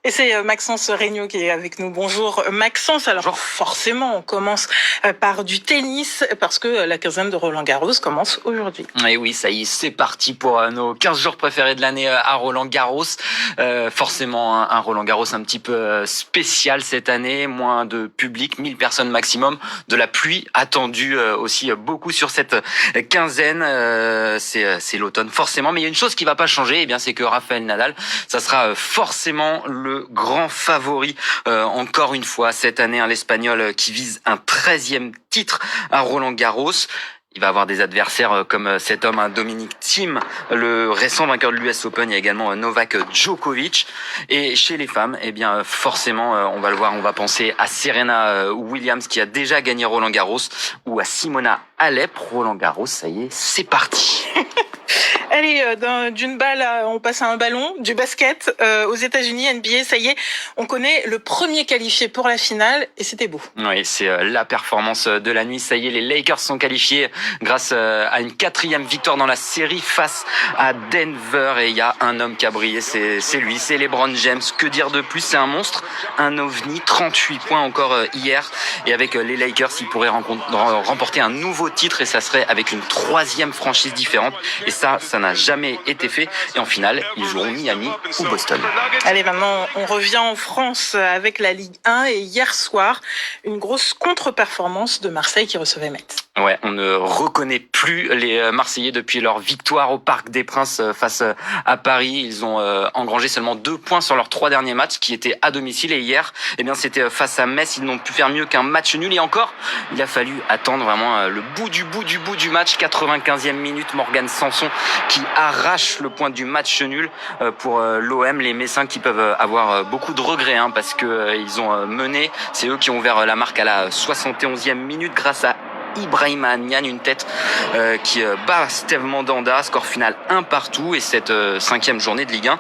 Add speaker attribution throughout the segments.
Speaker 1: Et c'est Maxence Regnault qui est avec nous. Bonjour Maxence. Alors forcément, on commence par du tennis parce que la quinzaine de Roland-Garros commence aujourd'hui.
Speaker 2: Et oui, ça y est, c'est parti pour nos 15 jours préférés de l'année à Roland-Garros. Forcément, un Roland-Garros un petit peu spécial cette année. Moins de public, 1000 personnes maximum. De la pluie attendue aussi beaucoup sur cette quinzaine. C'est l'automne forcément. Mais il y a une chose qui va pas changer, c'est que Rafael Nadal, ça sera forcément le grand favori encore une fois cette année, l'Espagnol qui vise un 13e titre à Roland-Garros. Il va avoir des adversaires comme cet homme, Dominic Thiem, le récent vainqueur de l'US Open. Il y a également Novak Djokovic. Et chez les femmes, forcément, on va le voir, on va penser à Serena Williams qui a déjà gagné Roland-Garros ou à Simona Halep. Roland-Garros, ça y est, c'est parti.
Speaker 1: Allez, d'une balle, on passe à un ballon, du basket. Aux États-Unis, NBA, ça y est, on connaît le premier qualifié pour la finale et c'était beau.
Speaker 2: Oui, c'est la performance de la nuit. Ça y est, les Lakers sont qualifiés grâce à une 4e victoire dans la série face à Denver. Et il y a un homme qui a brillé, c'est lui, c'est LeBron James. Que dire de plus? C'est un monstre, un ovni, 38 points encore hier. Et avec les Lakers, il pourrait remporter un nouveau titre et ça serait avec une 3e franchise différente. Et ça n'a jamais été fait. Et en finale, ils joueront Miami ou Boston.
Speaker 1: Allez, maintenant, on revient en France avec la Ligue 1. Et hier soir, une grosse contre-performance de Marseille qui recevait Metz.
Speaker 2: Ouais, on ne reconnaît plus les Marseillais depuis leur victoire au Parc des Princes face à Paris. Ils ont engrangé seulement 2 points sur leurs 3 derniers matchs qui étaient à domicile. Et hier, c'était face à Metz. Ils n'ont pu faire mieux qu'un match nul. Et encore, il a fallu attendre vraiment le bout du match. 95e minute, Morgan Sanson qui arrache le point du match nul pour l'OM. Les Messins qui peuvent avoir beaucoup de regrets parce que ils ont mené. C'est eux qui ont ouvert la marque à la 71e minute grâce à Ibrahima Niane, une tête qui bat Steve Mandanda, score final 1-1. Et cette 5e journée de Ligue 1,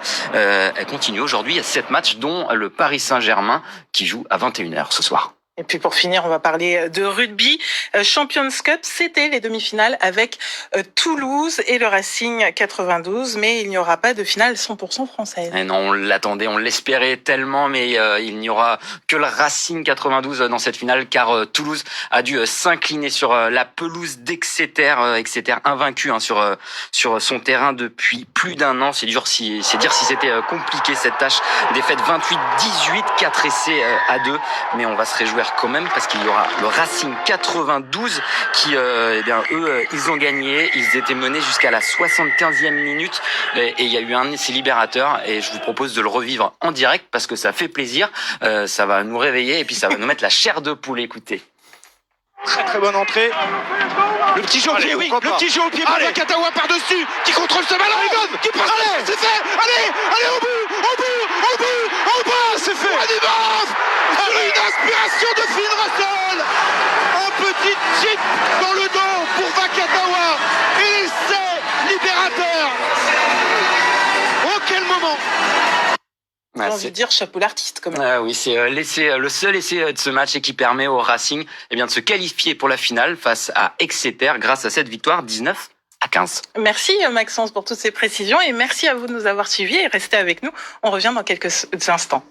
Speaker 2: elle continue aujourd'hui à 7 matchs, dont le Paris Saint-Germain qui joue à 21h ce soir.
Speaker 1: Et puis pour finir, on va parler de rugby. Champions Cup, c'était les demi-finales avec Toulouse et le Racing 92, mais il n'y aura pas de finale 100% française.
Speaker 2: Et non, on l'attendait, on l'espérait tellement, mais il n'y aura que le Racing 92 dans cette finale, car Toulouse a dû s'incliner sur la pelouse d'Exeter, Exeter invaincu sur son terrain depuis plus d'un an. C'est dire si c'était compliqué cette tâche. Défaite 28-18, 4 essais à 2, mais on va se réjouir quand même parce qu'il y aura le Racing 92 qui eux ils ont gagné, ils étaient menés jusqu'à la 75e minute et il y a eu un essai libérateur et je vous propose de le revivre en direct parce que ça fait plaisir, ça va nous réveiller et puis ça va nous mettre la chair de poule. Écoutez.
Speaker 3: Très bonne entrée. Le petit jeu au pied, oui. Le petit jeu au pied pour Vakatawa par-dessus, qui contrôle ce ballon, qui passe. C'est fait. Allez, au bout, c'est fait. Sur une inspiration de Finn Russell. Un petit chip dans le dos pour Vakatawa. Et c'est libérateur. Oh, quel moment.
Speaker 1: J'ai envie de dire chapeau l'artiste quand même.
Speaker 2: Oui, c'est le seul essai de ce match et qui permet au Racing de se qualifier pour la finale face à Exeter grâce à cette victoire 19-15.
Speaker 1: Merci Maxence pour toutes ces précisions et merci à vous de nous avoir suivis et restez avec nous. On revient dans quelques instants.